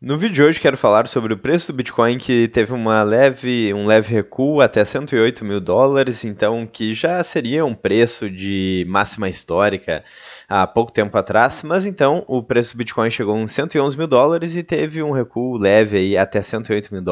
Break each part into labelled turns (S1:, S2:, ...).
S1: No vídeo de hoje quero falar sobre o preço do Bitcoin que teve um leve recuo até US$ 108 mil, então que já seria um preço de máxima histórica há pouco tempo atrás, mas então o preço do Bitcoin chegou a uns US$ 111 mil e teve um recuo leve aí até US$ 108 mil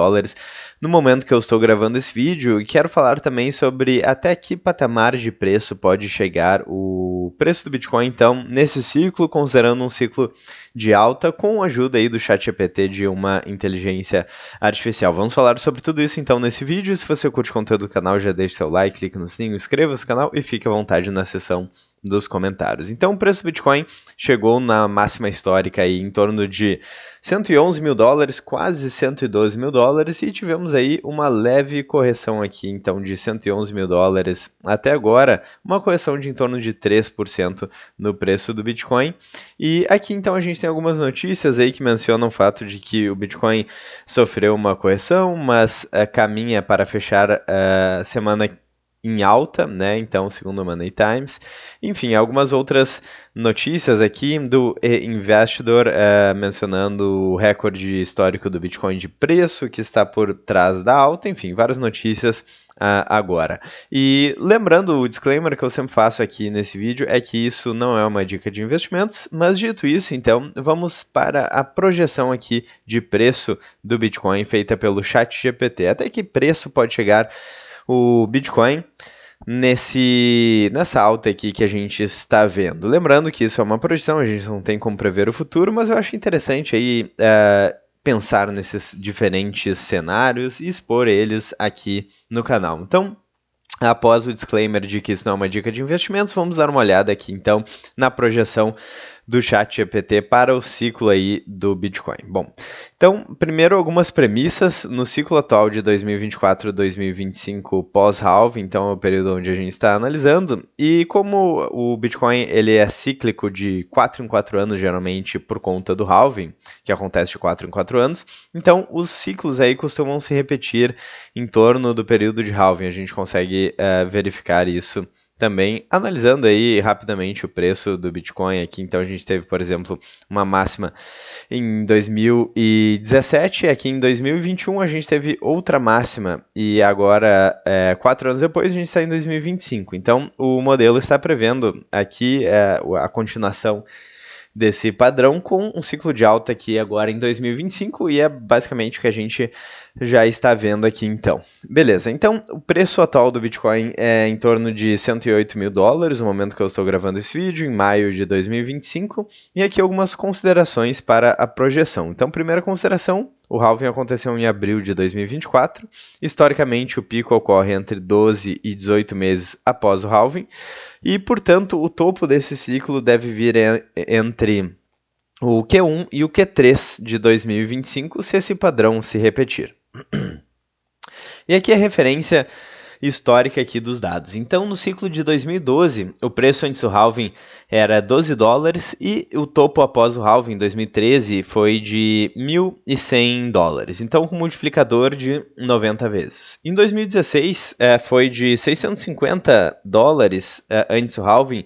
S1: no momento que eu estou gravando esse vídeo, e quero falar também sobre até que patamar de preço pode chegar o preço do Bitcoin então nesse ciclo, considerando um ciclo de alta com a ajuda aí do ChatGPT de uma inteligência artificial. Vamos falar sobre tudo isso então nesse vídeo. Se você curte o conteúdo do canal, já deixe seu like, clique no sininho, inscreva-se no canal e fique à vontade na seção dos comentários. Então o preço do Bitcoin chegou na máxima histórica aí em torno de US$ 111 mil, quase US$ 112 mil, e tivemos aí uma leve correção aqui então de US$ 111 mil até agora, uma correção de em torno de 3% no preço do Bitcoin. E aqui então a gente tem algumas notícias aí que mencionam o fato de que o Bitcoin sofreu uma correção, mas caminha para fechar a semana em alta, né? Então, segundo o Money Times. Enfim, algumas outras notícias aqui do Investidor mencionando o recorde histórico do Bitcoin de preço que está por trás da alta. Enfim, várias notícias agora. E lembrando, o disclaimer que eu sempre faço aqui nesse vídeo é que isso não é uma dica de investimentos, mas dito isso, então, vamos para a projeção aqui de preço do Bitcoin feita pelo ChatGPT. Até que preço pode chegar o Bitcoin nessa alta aqui que a gente está vendo. Lembrando que isso é uma projeção, a gente não tem como prever o futuro, mas eu acho interessante aí pensar nesses diferentes cenários e expor eles aqui no canal. Então, após o disclaimer de que isso não é uma dica de investimentos, vamos dar uma olhada aqui então na projeção do ChatGPT para o ciclo aí do Bitcoin. Bom, então, primeiro algumas premissas no ciclo atual de 2024-2025 pós-halving, então é o período onde a gente está analisando, e como o Bitcoin ele é cíclico de 4 em 4 anos geralmente por conta do halving, que acontece de 4 em 4 anos, então os ciclos aí costumam se repetir em torno do período de halving, a gente consegue verificar isso também, analisando aí rapidamente o preço do Bitcoin aqui. Então a gente teve, por exemplo, uma máxima em 2017, aqui em 2021 a gente teve outra máxima, e agora, 4 anos depois, a gente está em 2025. Então o modelo está prevendo aqui a continuação desse padrão com um ciclo de alta aqui agora em 2025, e é basicamente o que a gente já está vendo aqui então. Beleza, então o preço atual do Bitcoin é em torno de US$ 108 mil no momento que eu estou gravando esse vídeo, em maio de 2025, e aqui algumas considerações para a projeção. Então, primeira consideração, o halving aconteceu em abril de 2024. Historicamente, o pico ocorre entre 12 e 18 meses após o halving, e, portanto, o topo desse ciclo deve vir entre o Q1 e o Q3 de 2025, se esse padrão se repetir. E aqui a referência histórica aqui dos dados. Então, no ciclo de 2012, o preço antes do halving era $12 e o topo após o halving em 2013 foi de $1.100. Então, com um multiplicador de 90 vezes. Em 2016, foi de $650 antes do halving,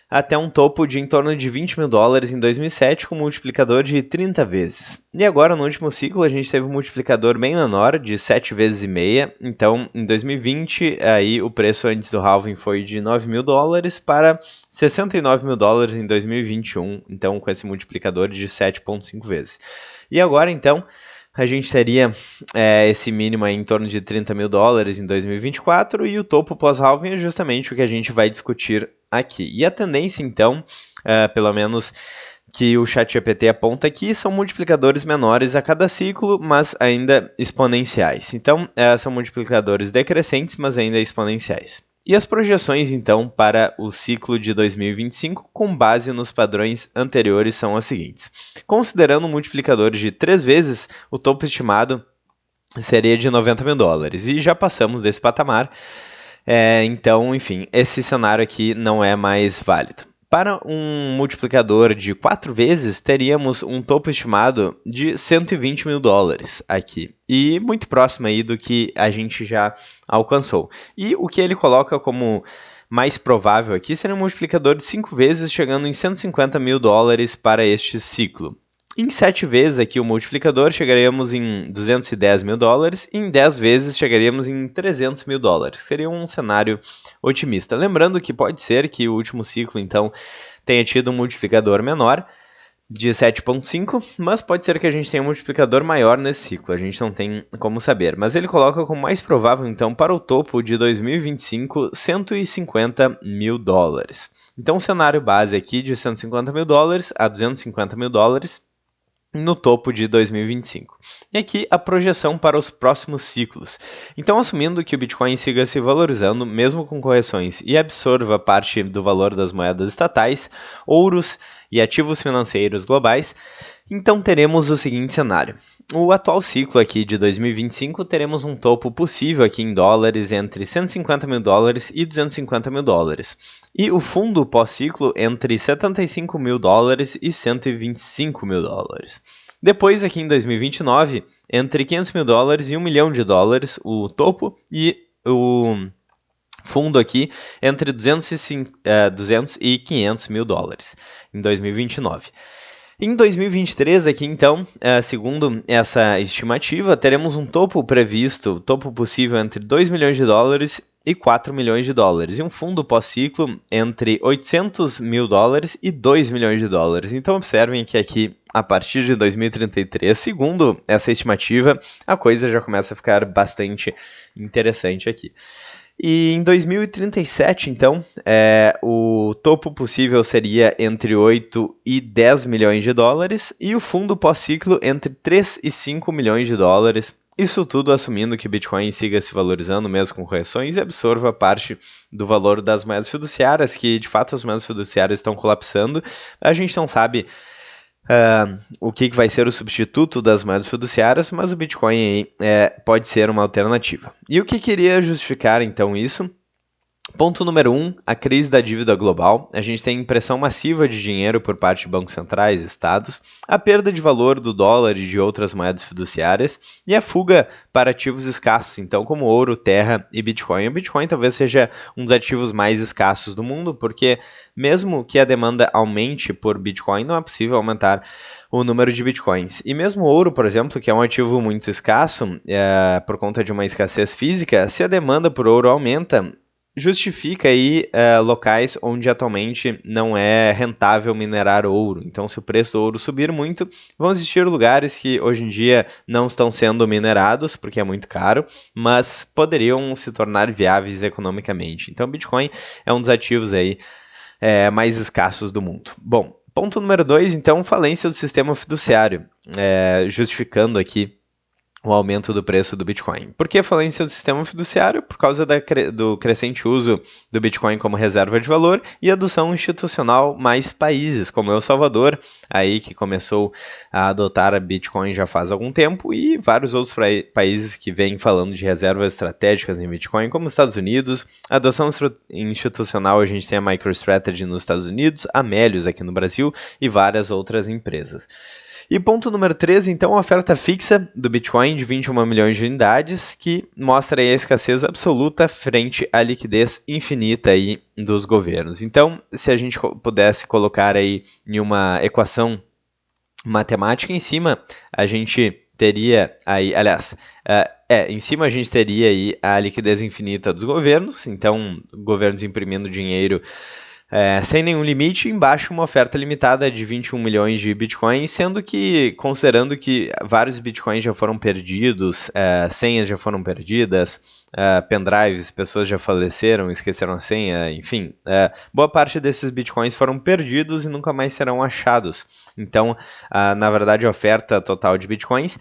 S1: até um topo de em torno de $20 mil em 2007, com um multiplicador de 30 vezes. E agora, no último ciclo, a gente teve um multiplicador bem menor, de 7 vezes e meia. Então, em 2020, aí, o preço antes do halving foi de $9 mil para $69 mil em 2021, então com esse multiplicador de 7,5 vezes. E agora, então, a gente teria esse mínimo aí em torno de $30 mil em 2024, e o topo pós-halving é justamente o que a gente vai discutir aqui. E a tendência, então, pelo menos que o ChatGPT aponta aqui, são multiplicadores menores a cada ciclo, mas ainda exponenciais. Então, são multiplicadores decrescentes, mas ainda exponenciais. E as projeções, então, para o ciclo de 2025, com base nos padrões anteriores, são as seguintes. Considerando um multiplicador de 3 vezes, o topo estimado seria de $90 mil, e já passamos desse patamar. Então, enfim, esse cenário aqui não é mais válido. Para um multiplicador de 4 vezes, teríamos um topo estimado de $120 mil aqui, e muito próximo aí do que a gente já alcançou. E o que ele coloca como mais provável aqui seria um multiplicador de 5 vezes, chegando em $150 mil para este ciclo. Em 7 vezes aqui o multiplicador chegaríamos em 210 mil dólares e em 10 vezes chegaríamos em 300 mil dólares. Seria um cenário otimista. Lembrando que pode ser que o último ciclo, então, tenha tido um multiplicador menor, de 7,5, mas pode ser que a gente tenha um multiplicador maior nesse ciclo, a gente não tem como saber. Mas ele coloca como mais provável, então, para o topo de 2025, 150 mil dólares. Então, o cenário base aqui de 150 mil dólares a 250 mil dólares no topo de 2025. E aqui a projeção para os próximos ciclos. Então, assumindo que o Bitcoin siga se valorizando, mesmo com correções, e absorva parte do valor das moedas estatais, ouros e ativos financeiros globais, então teremos o seguinte cenário. O atual ciclo aqui de 2025, teremos um topo possível aqui em dólares entre 150 mil dólares e 250 mil dólares. E o fundo pós-ciclo entre 75 mil dólares e 125 mil dólares. Depois, aqui em 2029, entre 500 mil dólares e 1 milhão de dólares, o topo, e o fundo aqui entre 200 e 500 mil dólares em 2029. Em 2023, aqui então, segundo essa estimativa, teremos um topo previsto, topo possível entre 2 milhões de dólares e 4 milhões de dólares, e um fundo pós-ciclo entre 800 mil dólares e 2 milhões de dólares. Então observem que aqui, a partir de 2033, segundo essa estimativa, a coisa já começa a ficar bastante interessante aqui. E em 2037, então, o topo possível seria entre 8 e 10 milhões de dólares e o fundo pós-ciclo entre 3 e 5 milhões de dólares. Isso tudo assumindo que o Bitcoin siga se valorizando mesmo com correções e absorva parte do valor das moedas fiduciárias, que de fato as moedas fiduciárias estão colapsando. A gente não sabe o que vai ser o substituto das moedas fiduciárias, mas o Bitcoin aí, pode ser uma alternativa. E o que queria justificar então isso? Ponto número 1, a crise da dívida global. A gente tem impressão massiva de dinheiro por parte de bancos centrais, estados, a perda de valor do dólar e de outras moedas fiduciárias e a fuga para ativos escassos, então como ouro, terra e Bitcoin. O Bitcoin talvez seja um dos ativos mais escassos do mundo, porque mesmo que a demanda aumente por Bitcoin, não é possível aumentar o número de Bitcoins. E mesmo ouro, por exemplo, que é um ativo muito escasso, por conta de uma escassez física, se a demanda por ouro aumenta, justifica aí locais onde atualmente não é rentável minerar ouro. Então, se o preço do ouro subir muito, vão existir lugares que hoje em dia não estão sendo minerados, porque é muito caro, mas poderiam se tornar viáveis economicamente. Então, Bitcoin é um dos ativos aí mais escassos do mundo. Bom, ponto número 2, então, falência do sistema fiduciário, justificando aqui o aumento do preço do Bitcoin. Por que a falência do sistema fiduciário? Por causa do crescente uso do Bitcoin como reserva de valor e adoção institucional mais países, como El Salvador, aí que começou a adotar a Bitcoin já faz algum tempo, e vários outros países que vêm falando de reservas estratégicas em Bitcoin, como os Estados Unidos. A adoção institucional, a gente tem a MicroStrategy nos Estados Unidos, a Melius aqui no Brasil e várias outras empresas. E ponto número 3, então, a oferta fixa do Bitcoin de 21 milhões de unidades, que mostra aí a escassez absoluta frente à liquidez infinita aí dos governos. Então, se a gente pudesse colocar aí em uma equação matemática em cima, a gente teria aí, em cima a gente teria aí a liquidez infinita dos governos, então governos imprimindo dinheiro sem nenhum limite, embaixo uma oferta limitada de 21 milhões de bitcoins, sendo que, considerando que vários bitcoins já foram perdidos, senhas já foram perdidas, pendrives, pessoas já faleceram, esqueceram a senha, enfim, boa parte desses bitcoins foram perdidos e nunca mais serão achados. Então, na verdade, a oferta total de bitcoins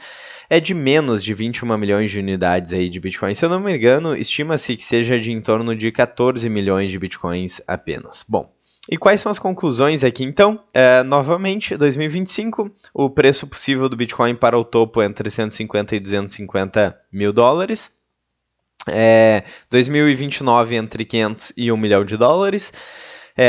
S1: é de menos de 21 milhões de unidades aí de bitcoins. Se eu não me engano, estima-se que seja de em torno de 14 milhões de bitcoins apenas. Bom, e quais são as conclusões aqui então? Novamente, 2025, o preço possível do Bitcoin para o topo é entre 150 e 250 mil dólares. 2029 entre 500 e 1 milhão de dólares.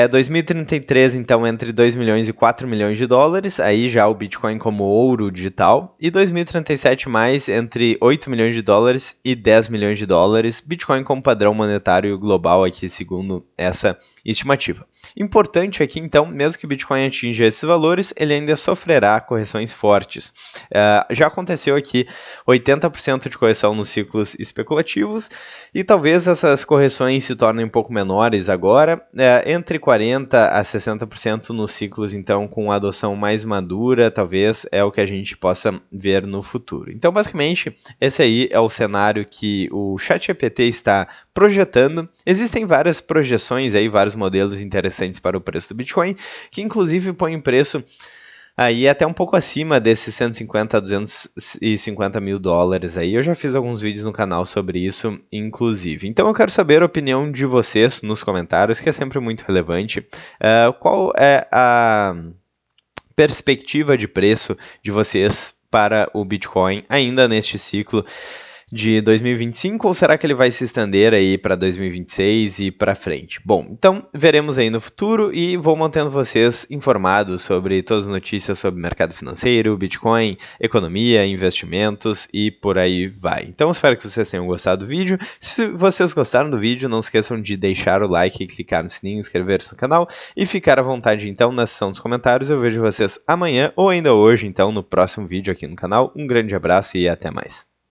S1: 2033, então, entre 2 milhões e 4 milhões de dólares, aí já o Bitcoin como ouro digital, e 2037 mais entre 8 milhões de dólares e 10 milhões de dólares, Bitcoin como padrão monetário global aqui, segundo essa estimativa. Importante aqui, então, mesmo que o Bitcoin atinja esses valores, ele ainda sofrerá correções fortes. Já aconteceu aqui 80% de correção nos ciclos especulativos e talvez essas correções se tornem um pouco menores agora, entre 40% a 60% nos ciclos, então, com adoção mais madura, talvez é o que a gente possa ver no futuro. Então, basicamente, esse aí é o cenário que o ChatGPT está projetando. Existem várias projeções aí, vários modelos interessantes para o preço do Bitcoin, que inclusive põem preço aí até um pouco acima desses 150 a 250 mil dólares aí. Eu já fiz alguns vídeos no canal sobre isso, inclusive. Então eu quero saber a opinião de vocês nos comentários, que é sempre muito relevante. Qual é a perspectiva de preço de vocês para o Bitcoin ainda neste ciclo de 2025, ou será que ele vai se estender aí para 2026 e para frente? Bom, então veremos aí no futuro e vou mantendo vocês informados sobre todas as notícias sobre mercado financeiro, Bitcoin, economia, investimentos e por aí vai. Então espero que vocês tenham gostado do vídeo. Se vocês gostaram do vídeo, não esqueçam de deixar o like, clicar no sininho, inscrever-se no canal e ficar à vontade então na seção dos comentários. Eu vejo vocês amanhã ou ainda hoje, então, no próximo vídeo aqui no canal. Um grande abraço e até mais.